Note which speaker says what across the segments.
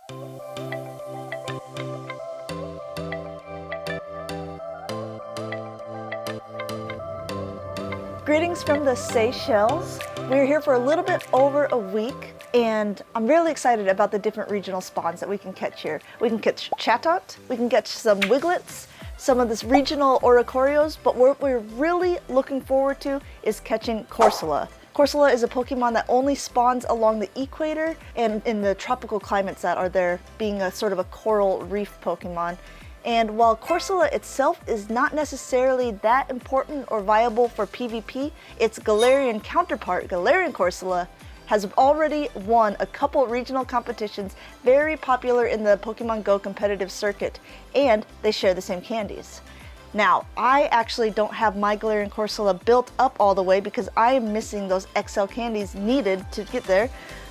Speaker 1: Greetings from the Seychelles. We're here for a little bit over a week, and I'm really excited about the different regional spawns that we can catch here. We can catch chatot, we can catch some wiglets, some of this regional oricorios, but what we're really looking forward to is catching Corsola. Corsola is a Pokemon that only spawns along the equator and in the tropical climates that are there, being a sort of a coral reef Pokemon. And while Corsola itself is not necessarily that important or viable for PvP, its Galarian counterpart, Galarian Corsola, has already won a couple regional competitions very popular in the Pokemon Go competitive circuit, and they share the same candies. Now, I actually don't have my Galarian Corsola built up all the way because I am missing those XL candies needed to get there.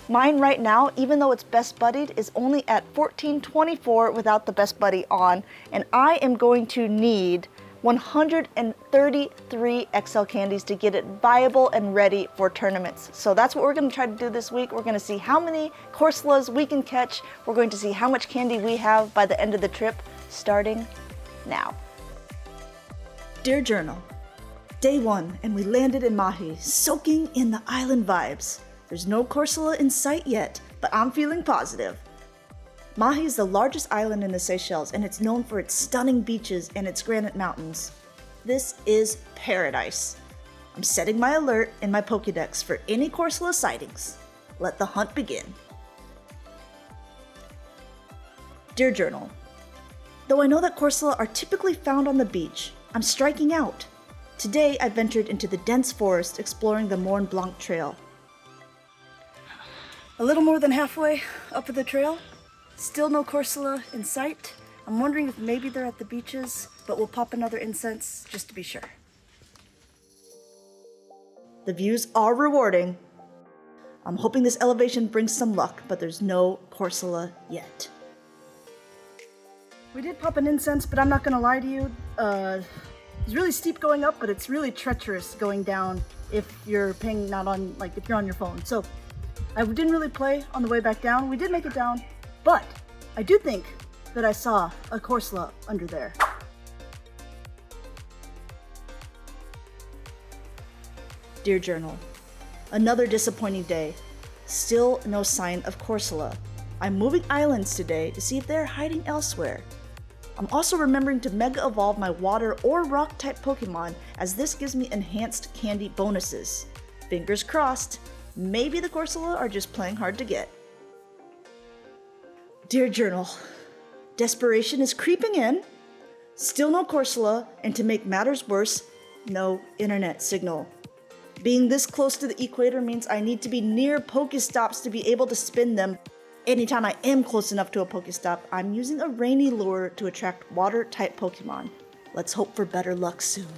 Speaker 1: Mine right now, even though it's best buddied, is only at 1424 without the best buddy on, and I am going to need 133 XL candies to get it viable and ready for tournaments. So that's what we're going to try to do this week. We're going to see how many Corsolas we can catch. We're going to see how much candy we have by the end of the trip, starting now.
Speaker 2: Dear Journal, Day 1 and we landed in Mahe, soaking in the island vibes. There's no Corsola in sight yet, but I'm feeling positive. Mahe is the largest island in the Seychelles, and it's known for its stunning beaches and its granite mountains. This is paradise. I'm setting my alert in my Pokédex for any Corsola sightings. Let the hunt begin. Dear Journal, though I know that Corsola are typically found on the beach, I'm striking out. Today I ventured into the dense forest exploring the Mont Blanc Trail. A little more than halfway up the trail, still no Corsola in sight. I'm wondering if maybe they're at the beaches, but we'll pop another incense just to be sure. The views are rewarding. I'm hoping this elevation brings some luck, but there's no Corsola yet. We did pop an incense, but I'm not gonna lie to you. It's really steep going up, but it's really treacherous going down if you're paying not on, if you're on your phone. So I didn't really play on the way back down. We did make it down, but I do think that I saw a Corsola under there. Dear Journal, another disappointing day. Still no sign of Corsola. I'm moving islands today to see if they're hiding elsewhere. I'm also remembering to Mega Evolve my water or rock type Pokemon, as this gives me enhanced candy bonuses. Fingers crossed, maybe the Corsola are just playing hard to get. Dear Journal, desperation is creeping in. Still no Corsola, and to make matters worse, no internet signal. Being this close to the equator means I need to be near Pokestops to be able to spin them. Anytime I am close enough to a Pokestop, I'm using a rainy lure to attract water-type Pokemon. Let's hope for better luck soon.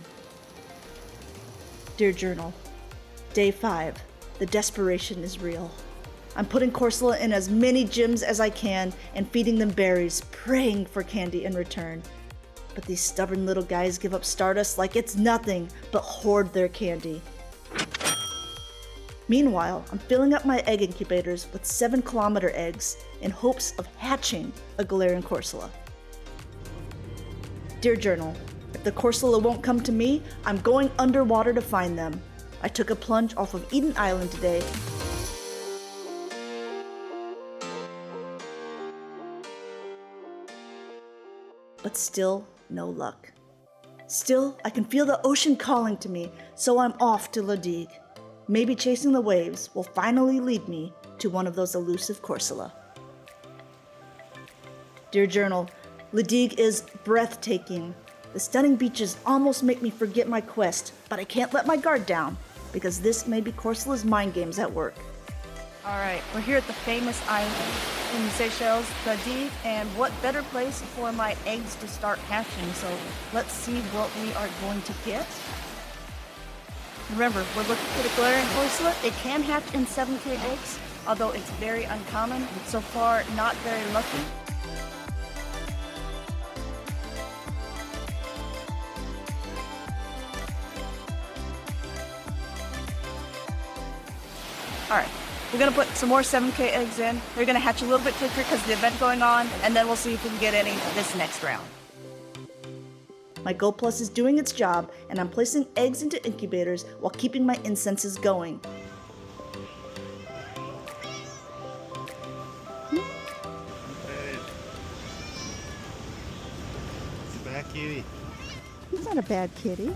Speaker 2: Dear Journal, Day 5. The desperation is real. I'm putting Corsola in as many gyms as I can and feeding them berries, praying for candy in return. But these stubborn little guys give up Stardust like it's nothing, but hoard their candy. Meanwhile, I'm filling up my egg incubators with 7-kilometer eggs in hopes of hatching a Galarian Corsola. Dear Journal, if the Corsola won't come to me, I'm going underwater to find them. I took a plunge off of Eden Island today. But still, no luck. Still, I can feel the ocean calling to me, so I'm off to Digue. Maybe chasing the waves will finally lead me to one of those elusive Corsola. Dear Journal, Digue is breathtaking. The stunning beaches almost make me forget my quest, but I can't let my guard down, because this may be Corsola's mind games at work.
Speaker 3: Alright, we're here at the famous island in the Seychelles, Digue, and what better place for my eggs to start hatching, so let's see what we are going to get. Remember, we're looking for the Galarian Corsola. It can hatch in 7K eggs, although it's very uncommon. So far, not very lucky. Alright, We're gonna put some more 7K eggs in. They're gonna hatch a little bit quicker because of the event going on, and then we'll see if we can get any this next round.
Speaker 2: My Go Plus is doing its job, and I'm placing eggs into incubators while keeping my incenses going.
Speaker 4: Kitty.
Speaker 1: He's not a bad kitty.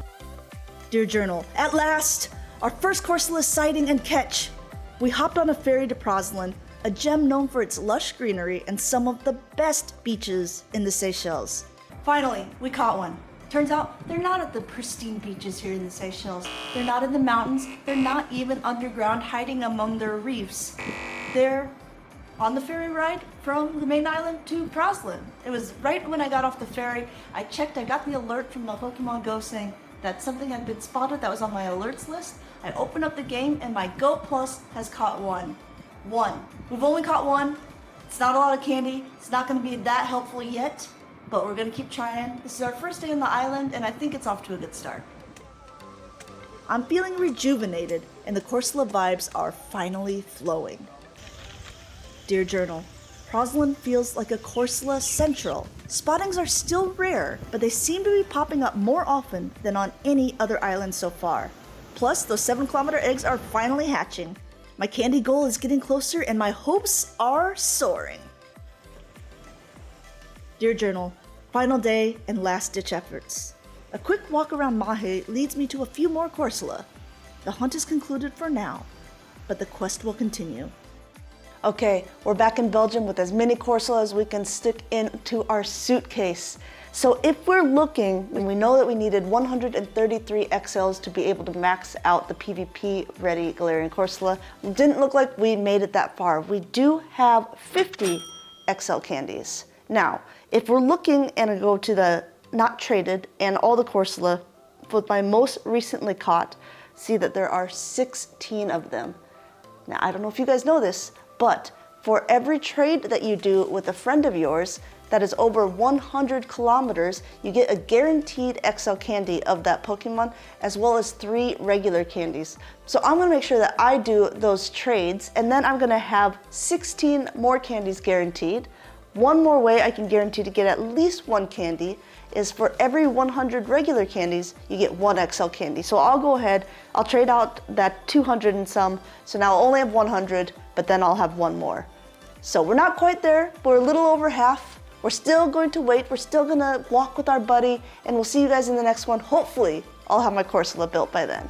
Speaker 2: Dear Journal, at last! Our first Corsola sighting and catch! We hopped on a ferry to Proslin, a gem known for its lush greenery and some of the best beaches in the Seychelles. Finally, we caught one. Turns out they're not at the pristine beaches here in the Seychelles. They're not in the mountains. They're not even underground hiding among their reefs. They're on the ferry ride from the main island to Proslin. It was right when I got off the ferry. I checked, I got the alert from the Pokemon Go saying that something had been spotted that was on my alerts list. I opened up the game and my Go Plus has caught one. One. We've only caught one. It's not a lot of candy. It's not going to be that helpful yet, but we're going to keep trying. This is our first day on the island and I think it's off to a good start. I'm feeling rejuvenated and the Corsola vibes are finally flowing. Dear Journal, Proslin feels like a Corsola Central. Spottings are still rare, but they seem to be popping up more often than on any other island so far. Plus, those 7-kilometer eggs are finally hatching. My candy goal is getting closer and my hopes are soaring. Dear Journal, final day and last-ditch efforts. A quick walk around Mahe leads me to a few more Corsola. The hunt is concluded for now, but the quest will continue.
Speaker 1: Okay, we're back in Belgium with as many Corsola as we can stick into our suitcase. So if we're looking, and we know that we needed 133 XLs to be able to max out the PvP ready Galarian Corsola, it didn't look like we made it that far. We do have 50 XL candies. Now, if we're looking and I go to the not traded and all the Corsola with my most recently caught, see that there are 16 of them. Now, I don't know if you guys know this, but for every trade that you do with a friend of yours that is over 100 kilometers, you get a guaranteed XL candy of that Pokemon, as well as 3 regular candies. So I'm gonna make sure that I do those trades, and then I'm gonna have 16 more candies guaranteed. One more way I can guarantee to get at least 1 candy is for every 100 regular candies, you get 1 XL candy. So I'll go ahead, I'll trade out that 200 and some, so now I'll only have 100, but then I'll have 1 more. So we're not quite there, but we're a little over half. We're still going to wait, we're still gonna walk with our buddy, and we'll see you guys in the next one. Hopefully, I'll have my Corsola built by then.